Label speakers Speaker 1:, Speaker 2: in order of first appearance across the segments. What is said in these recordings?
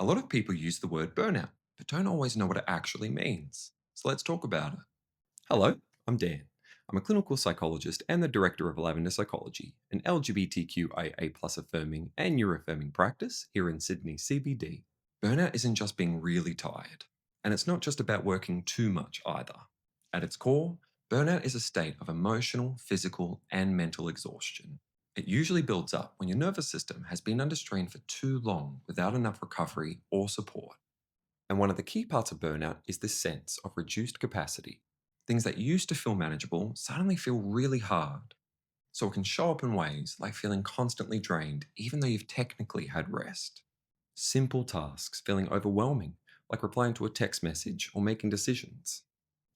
Speaker 1: A lot of people use the word burnout, but don't always know what it actually means. So let's talk about it. Hello, I'm Dan. I'm a clinical psychologist and the director of Lavender Psychology, an LGBTQIA plus affirming and neuroaffirming practice here in Sydney CBD. Burnout isn't just being really tired, and it's not just about working too much either. At its core, burnout is a state of emotional, physical, and mental exhaustion. It usually builds up when your nervous system has been under strain for too long without enough recovery or support. And one of the key parts of burnout is this sense of reduced capacity. Things that used to feel manageable suddenly feel really hard. So it can show up in ways like feeling constantly drained, even though you've technically had rest. Simple tasks feeling overwhelming, like replying to a text message or making decisions.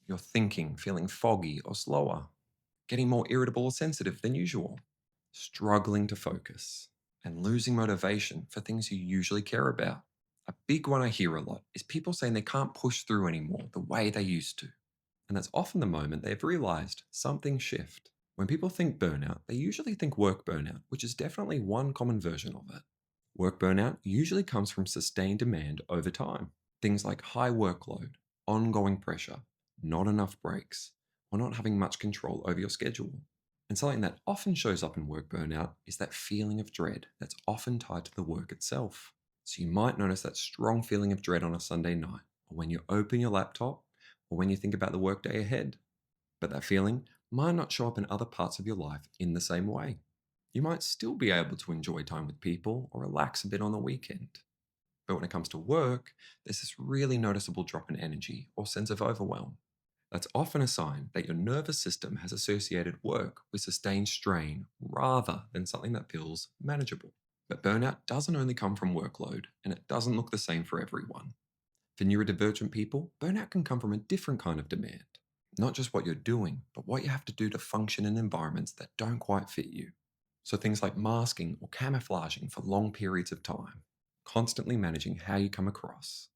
Speaker 1: Your thinking feeling foggy or slower. Getting more irritable or sensitive than usual. Struggling to focus. And losing motivation for things you usually care about. A big one I hear a lot is people saying they can't push through anymore the way they used to. And that's often the moment they've realized something shift. When people think burnout, they usually think work burnout, which is definitely one common version of it. Work burnout usually comes from sustained demand over time. Things like high workload, ongoing pressure, not enough breaks, or not having much control over your schedule. And something that often shows up in work burnout is that feeling of dread that's often tied to the work itself. So you might notice that strong feeling of dread on a Sunday night, or when you open your laptop, or when you think about the workday ahead. But that feeling might not show up in other parts of your life in the same way. You might still be able to enjoy time with people or relax a bit on the weekend. But when it comes to work, there's this really noticeable drop in energy or sense of overwhelm. That's often a sign that your nervous system has associated work with sustained strain rather than something that feels manageable. But burnout doesn't only come from workload, and it doesn't look the same for everyone. For neurodivergent people, burnout can come from a different kind of demand. Not just what you're doing, but what you have to do to function in environments that don't quite fit you. So things like masking or camouflaging for long periods of time, constantly managing how you come across,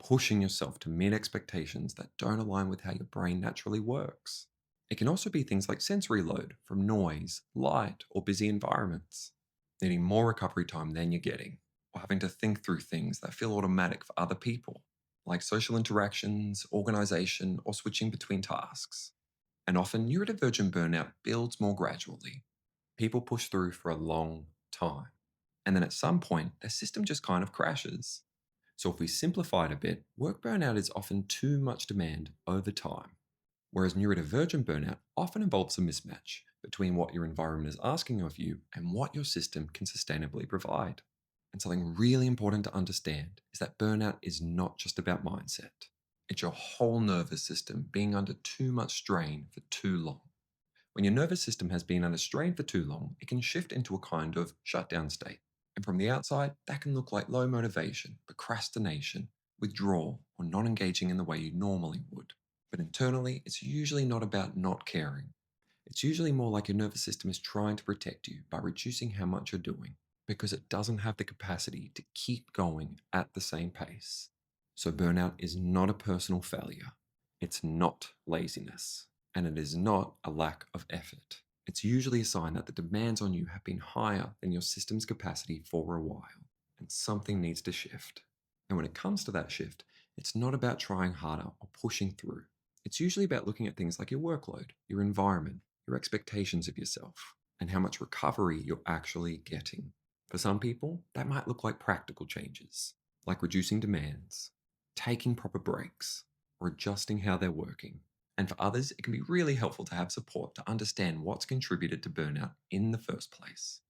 Speaker 1: pushing yourself to meet expectations that don't align with how your brain naturally works. It can also be things like sensory load from noise, light, or busy environments, needing more recovery time than you're getting, or having to think through things that feel automatic for other people, like social interactions, organization, or switching between tasks. And often, neurodivergent burnout builds more gradually. People push through for a long time. And then at some point, their system just kind of crashes. So if we simplify it a bit, work burnout is often too much demand over time, whereas neurodivergent burnout often involves a mismatch between what your environment is asking of you and what your system can sustainably provide. And something really important to understand is that burnout is not just about mindset. It's your whole nervous system being under too much strain for too long. When your nervous system has been under strain for too long, it can shift into a kind of shutdown state. And from the outside, that can look like low motivation, procrastination, withdrawal, or not engaging in the way you normally would. But internally, it's usually not about not caring. It's usually more like your nervous system is trying to protect you by reducing how much you're doing, because it doesn't have the capacity to keep going at the same pace. So burnout is not a personal failure. It's not laziness. And it is not a lack of effort. It's usually a sign that the demands on you have been higher than your system's capacity for a while, and something needs to shift. And when it comes to that shift, it's not about trying harder or pushing through. It's usually about looking at things like your workload, your environment, your expectations of yourself, and how much recovery you're actually getting. For some people, that might look like practical changes, like reducing demands, taking proper breaks, or adjusting how they're working. And for others, it can be really helpful to have support to understand what's contributed to burnout in the first place.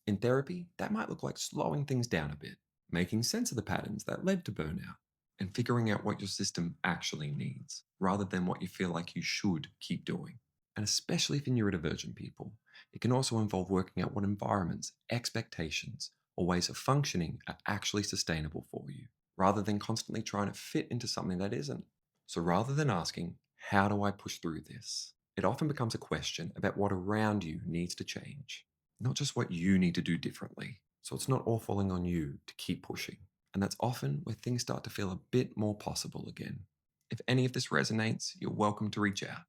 Speaker 1: In therapy, that might look like slowing things down a bit, making sense of the patterns that led to burnout, and figuring out what your system actually needs, rather than what you feel like you should keep doing. And especially for neurodivergent people, it can also involve working out what environments, expectations, or ways of functioning are actually sustainable for you, rather than constantly trying to fit into something that isn't. So rather than asking, how do I push through this? It often becomes a question about what around you needs to change, not just what you need to do differently. So it's not all falling on you to keep pushing. And that's often where things start to feel a bit more possible again. If any of this resonates, you're welcome to reach out.